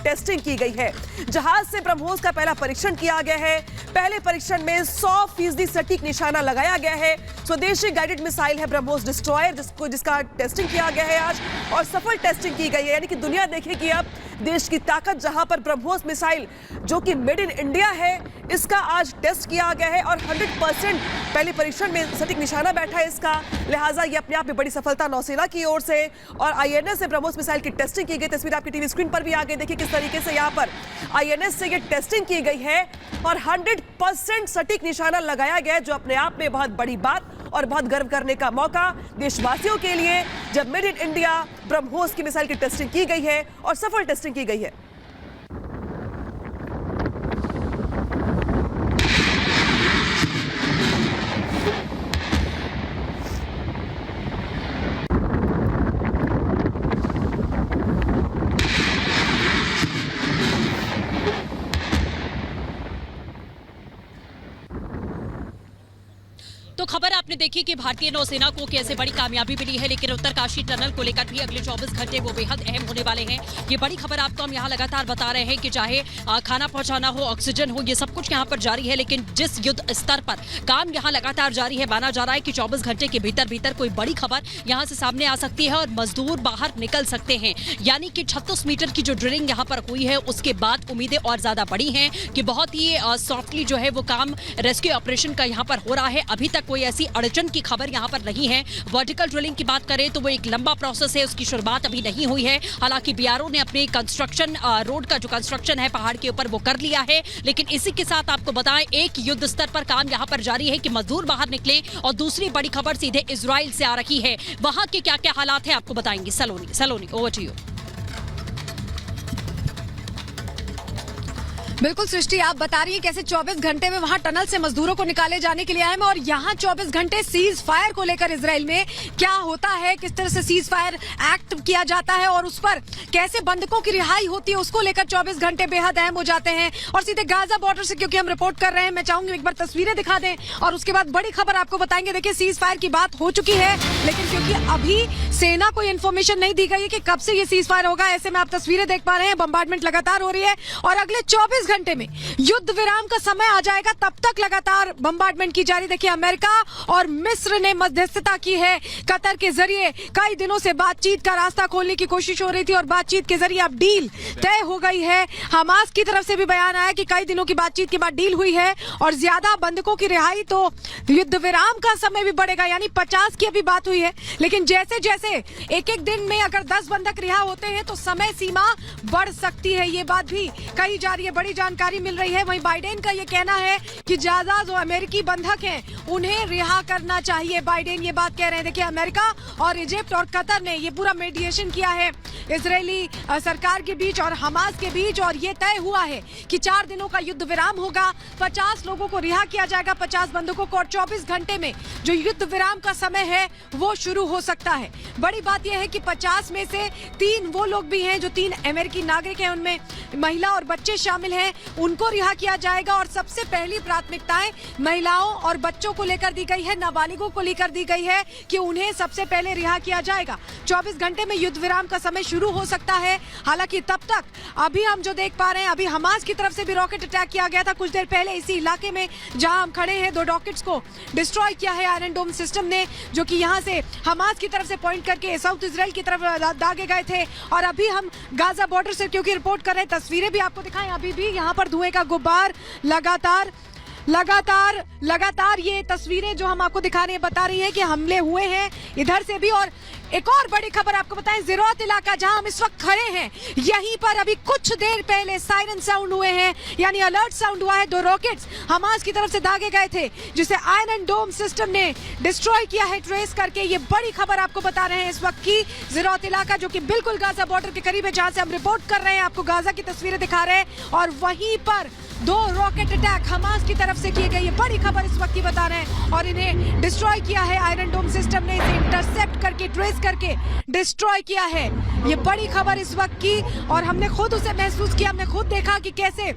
Testing की गई है। जहाज से ब्रह्मोस का पहला परीक्षण किया गया है। पहले परीक्षण में 100% सटीक निशाना लगाया गया है। स्वदेशी गाइडेड मिसाइल है ब्रह्मोस डिस्ट्रॉयर, जिसका टेस्टिंग किया गया है आज और सफल टेस्टिंग की गई है। यानी कि दुनिया देखेगी अब देश की ताकत, जहां पर ब्रह्मोस मिसाइल जो कि मेड इन इंडिया है, इसका आज टेस्ट किया गया है और 100% पहले परीक्षण में सटीक निशाना बैठा है इसका। लिहाजा ये अपने आप में बड़ी सफलता नौसेना की ओर से। और आईएनएस से ब्रह्मोस मिसाइल की टेस्टिंग की गई। तस्वीर आपकी टीवी स्क्रीन पर भी आ गई। देखिए किस तरीके से यहाँ पर आईएनएस से ये टेस्टिंग की गई है और 100% सटीक निशाना लगाया गया है, जो अपने आप में बहुत बड़ी बात और बहुत गर्व करने का मौका देशवासियों के लिए, जब मेड इन इंडिया ब्रह्मोस की मिसाइल की टेस्टिंग की गई है और सफल टेस्टिंग की गई है। तो खबर आपने देखी कि भारतीय नौसेना को कैसे बड़ी कामयाबी मिली है, लेकिन उत्तरकाशी टनल को लेकर भी अगले 24 घंटे वो बेहद अहम होने वाले हैं। ये बड़ी खबर आपको हम यहाँ लगातार बता रहे हैं कि चाहे खाना पहुंचाना हो, ऑक्सीजन हो, ये सब कुछ यहाँ पर जारी है। लेकिन जिस युद्ध स्तर पर काम यहाँ लगातार जारी है, माना जा रहा है कि 24 घंटे के भीतर कोई बड़ी खबर यहाँ से सामने आ सकती है और मजदूर बाहर निकल सकते हैं। यानी कि 36 मीटर की जो ड्रिलिंग यहाँ पर हुई है, उसके बाद उम्मीदें और ज्यादा बड़ी हैं कि बहुत ही सॉफ्टली जो है वो काम रेस्क्यू ऑपरेशन का यहाँ पर हो रहा है। अभी तक कोई ऐसी अड़चन की खबर यहां पर नहीं है। वर्टिकल ड्रिलिंग की बात करें तो वो एक लंबा प्रोसेस है, उसकी शुरुआत अभी नहीं हुई है। हालांकि बीआरओ ने अपने कंस्ट्रक्शन रोड का जो कंस्ट्रक्शन है पहाड़ के ऊपर वो कर लिया है। लेकिन इसी के साथ आपको बताएं, एक युद्ध स्तर पर काम यहां पर जारी है कि मजदूर बाहर निकले। और दूसरी बड़ी खबर सीधे इजराइल से आ रही है। वहां के क्या क्या हालात है आपको बताएंगे सलोनी, ओवर टू यू। बिल्कुल सृष्टि, आप बता रही हैं कैसे 24 घंटे में वहां टनल से मजदूरों को निकाले जाने के लिए आए हैं और यहाँ 24 घंटे सीज फायर को लेकर इजराइल में क्या होता है, किस तरह से सीज फायर एक्ट किया जाता है और उस पर कैसे बंधकों की रिहाई होती है, उसको लेकर 24 घंटे बेहद अहम हो जाते हैं। और सीधे गाजा बॉर्डर से क्योंकि हम रिपोर्ट कर रहे हैं, मैं चाहूंगी एक बार तस्वीरें दिखा दें और उसके बाद बड़ी खबर आपको बताएंगे। देखिए सीज फायर की बात हो चुकी है, लेकिन क्योंकि अभी सेना को इन्फॉर्मेशन नहीं दी गई है कि कब से ये सीज फायर होगा, ऐसे में आप तस्वीरें देख पा रहे हैं, बम्बार्डमेंट लगातार हो रही है और अगले 24 घंटे में युद्ध विराम का समय आ जाएगा, तब तक लगातार बम्बार्डमेंट की जा रही। देखिए अमेरिका और मिस्र ने मध्यस्थता की है कतर के जरिए। कई दिनों से बातचीत का रास्ता खोलने की कोशिश हो रही थी और बातचीत के जरिए अब डील तय हो गई है। हमास की तरफ से भी बयान आया कि कई दिनों की बातचीत के बाद डील हुई है और ज्यादा बंधकों की रिहाई, तो युद्ध विराम का समय भी बढ़ेगा। यानी 50 की अभी बात हुई है, लेकिन जैसे जैसे एक दिन में अगर 10 बंधक रिहा होते हैं तो समय सीमा बढ़ सकती है। ये बात भी कही जा रही है, बड़ी जानकारी मिल रही है। वहीं बाइडेन का ये कहना है कि ज्यादा जो अमेरिकी बंधक हैं उन्हें रिहा करना चाहिए। बाइडेन ये बात कह रहे हैं। देखिए अमेरिका और इजिप्ट और कतर ने ये पूरा मीडिएशन किया है इजरायली सरकार के बीच और हमास के बीच और ये तय हुआ है कि 4 दिनों का युद्ध विराम होगा। 50 लोगों को रिहा किया जाएगा, 50 बंधकों को, और 24 घंटे में जो युद्ध विराम का समय है वो शुरू हो सकता है। बड़ी बात यह है कि 50 में से 3 वो लोग भी हैं जो 3 अमेरिकी नागरिक हैं, उनमें महिला और बच्चे शामिल हैं, उनको रिहा किया जाएगा। और सबसे पहली प्राथमिकताएं महिलाओं और बच्चों को लेकर दी गई है, नाबालिगों को लेकर दी गई है कि उन्हें सबसे पहले रिहा किया जाएगा। 24 घंटे में युद्ध विराम का समय शुरू हो सकता है। हालांकि तब तक अभी हम जो देख पा रहे हैं, अभी हमास की तरफ से भी रॉकेट अटैक किया गया था कुछ देर पहले इसी इलाके में जहां हम खड़े हैं। 2 रॉकेट्स को डिस्ट्रॉय किया है आयरन डोम सिस्टम ने, जो कि यहां से हमास की तरफ से पॉइंट करके साउथ इजराइल की तरफ दागे गए थे। और अभी हम गाजा बॉर्डर से क्योंकि रिपोर्ट कर रहे हैं, तस्वीरें भी आपको दिखाएं, अभी भी यहाँ पर धुएं का गुब्बार लगातार ये तस्वीरें जो हम आपको दिखा रहे हैं बता रही हैं कि हमले हुए हैं इधर से भी। और एक और बड़ी खबर आपको बताएं, ज़िरौत इलाका जहां हम इस वक्त खड़े हैं, यहीं पर अभी कुछ देर पहले सायरन साउंड हुए हैं, यानी अलर्ट साउंड हुआ है। 2 रॉकेट्स हमास की तरफ से दागे गए थे जिसे आयरन डोम सिस्टम ने डिस्ट्रॉय किया है ट्रेस करके। ये बड़ी खबर आपको बता रहे हैं इस वक्त की। ज़िरौत इलाका जो कि बिल्कुल गाजा बॉर्डर के करीब है, जहां से हम रिपोर्ट कर रहे हैं, आपको गाजा की तस्वीरें दिखा रहे हैं। और वहीं पर 2 रॉकेट अटैक हमास की तरफ से किए गए, ये बड़ी खबर इस वक्त की बता रहे हैं। और इन्हें डिस्ट्रॉय किया है आयरन डोम सिस्टम ने, इसे इंटरसेप्ट करके ट्रेस करके डिस्ट्रॉय किया है। ये बड़ी खबर इस वक्त की और हमने खुद उसे महसूस किया, हमने खुद देखा कि कैसे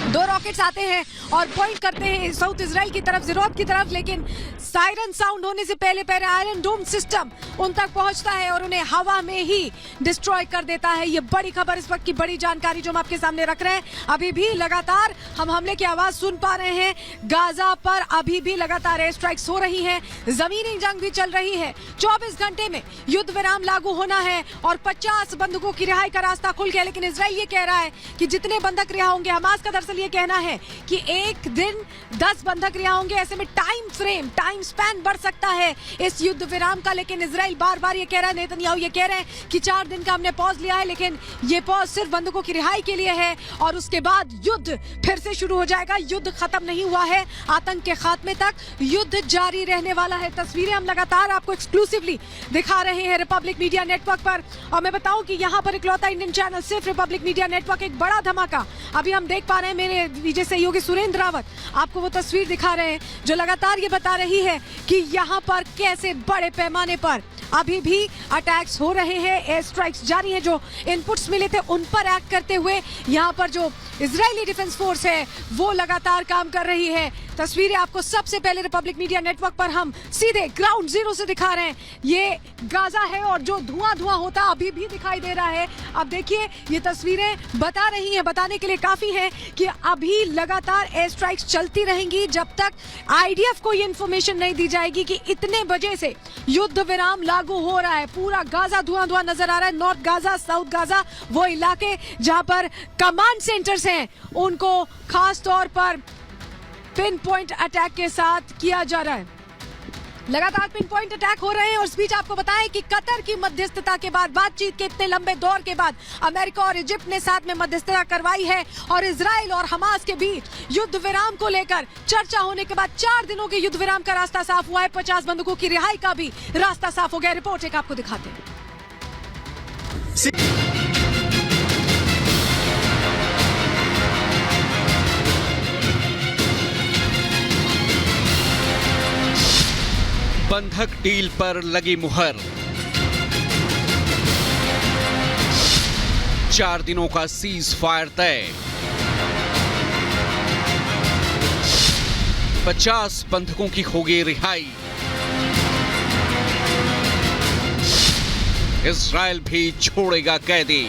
दो रॉकेट्स आते हैं और पॉइंट करते हैं साउथ इजराइल की तरफ, ज़िरोत की तरफ, लेकिन सायरन साउंड होने से पहले पहले आयरन डोम सिस्टम उन तक पहुंचता है और उन्हें हवा में ही डिस्ट्रॉय कर देता है। ये बड़ी खबर, इस वक्त की बड़ी जानकारी जो हम आपके सामने रख रहे हैं। अभी भी लगातार हम हमले की आवाज सुन पा रहे हैं। गाजा पर अभी भी लगातार एयर स्ट्राइक्स हो रही हैं, जमीनी जंग भी चल रही है। 24 घंटे में युद्ध विराम लागू होना है और 50 बंधकों की रिहाई का रास्ता खुल गया, लेकिन इजराइल ये कह रहा है कि जितने बंधक रिहा होंगे, हमास का दरअसल ये कहना है कि एक दिन 10 बंधक रिहा होंगे। ऐसे में टाइम स्पैन बढ़ सकता है इस युद्ध विराम का, लेकिन इजराइल बार बार ये कह रहा है, नेतन्याहू ये कह रहे हैं कि 4 दिन का हमने पॉज लिया है, लेकिन ये पॉज सिर्फ बंधकों की रिहाई के लिए है और उसके बाद युद्ध फिर से शुरू हो जाएगा। युद्ध खत्म नहीं हुआ है, आतंक के खात्मे तक युद्ध जारी रहने वाला है। तस्वीरें हम लगातार आपको एक्सक्लूसिवली दिखा रहे हैं रिपब्लिक मीडिया नेटवर्क पर, और मैं बताऊं कि यहाँ पर इकलौता इंडियन चैनल सिर्फ रिपब्लिक मीडिया नेटवर्क, एक बड़ा धमाका अभी हम देख पा रहे हैं। मेरे विजय सहयोगी सुरेंद्र रावत आपको वो तस्वीर दिखा रहे हैं जो लगातार ये बता रही है कि यहाँ पर कैसे बड़े पैमाने पर अभी भी अटैक्स हो रहे हैं, एयर स्ट्राइक्स जारी हैं। जो इनपुट्स मिले थे उन पर एक्ट करते हुए यहाँ पर जो इजरायली डिफेंस फोर्स है वो लगातार काम कर रही है। तस्वीरें आपको सबसे पहले रिपब्लिक मीडिया नेटवर्क पर हम सीधे ग्राउंड जीरो से दिखा रहे हैं। ये गाजा है और जो धुआं होता अभी भी दिखाई दे रहा है। अब देखिए ये तस्वीरें बता रही हैं, बताने के लिए काफी है कि अभी लगातार एयर स्ट्राइक्स चलती रहेंगी जब तक आईडीएफ को ये इंफॉर्मेशन नहीं दी जाएगी कि इतने बजे से युद्ध विराम लागू हो रहा है। पूरा गाजा धुआं नजर आ रहा है। नॉर्थ गाजा, साउथ गाजा, वो इलाके जहां पर कमांड सेंटर्स हैं, उनको खास तौर पर पिन पॉइंट अटैक के साथ किया जा रहा है। लगातार पिन पॉइंट अटैक हो रहे हैं और इस बीच आपको बताएं कि कतर की मध्यस्थता के बाद, बातचीत के इतने लंबे दौर के बाद अमेरिका और इजिप्ट ने साथ में मध्यस्थता करवाई है और इजराइल और हमास के बीच युद्ध विराम को लेकर चर्चा होने के बाद 4 दिनों के युद्ध विराम का रास्ता साफ हुआ है। 50 बंधकों की रिहाई का भी रास्ता साफ हो गया। रिपोर्ट एक आपको दिखाते हैं। बंधक डील पर लगी मुहर। 4 दिनों का सीज फायर तय। 50 बंधकों की होगी रिहाई। इजराइल भी छोड़ेगा कैदी।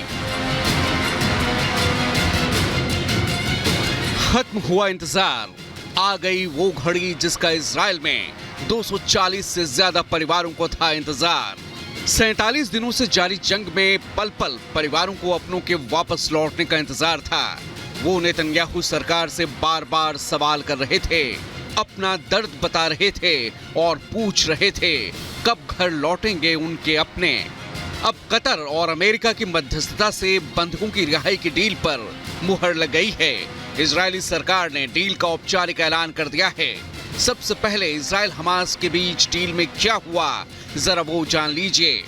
खत्म हुआ इंतजार। आ गई वो घड़ी जिसका इजराइल में 240 से ज्यादा परिवारों को था इंतजार। 47 दिनों से जारी जंग में पल पल परिवारों को अपनों के वापस लौटने का इंतजार था। वो नेतन्याहू सरकार से बार बार सवाल कर रहे थे, अपना दर्द बता रहे थे और पूछ रहे थे कब घर लौटेंगे उनके अपने। अब कतर और अमेरिका की मध्यस्थता से बंधकों की रिहाई की डील पर मुहर लग गई है। इजरायली सरकार ने डील का औपचारिक ऐलान कर दिया है। सबसे पहले इजराइल हमास के बीच डील में क्या हुआ, जरा वो जान लीजिए।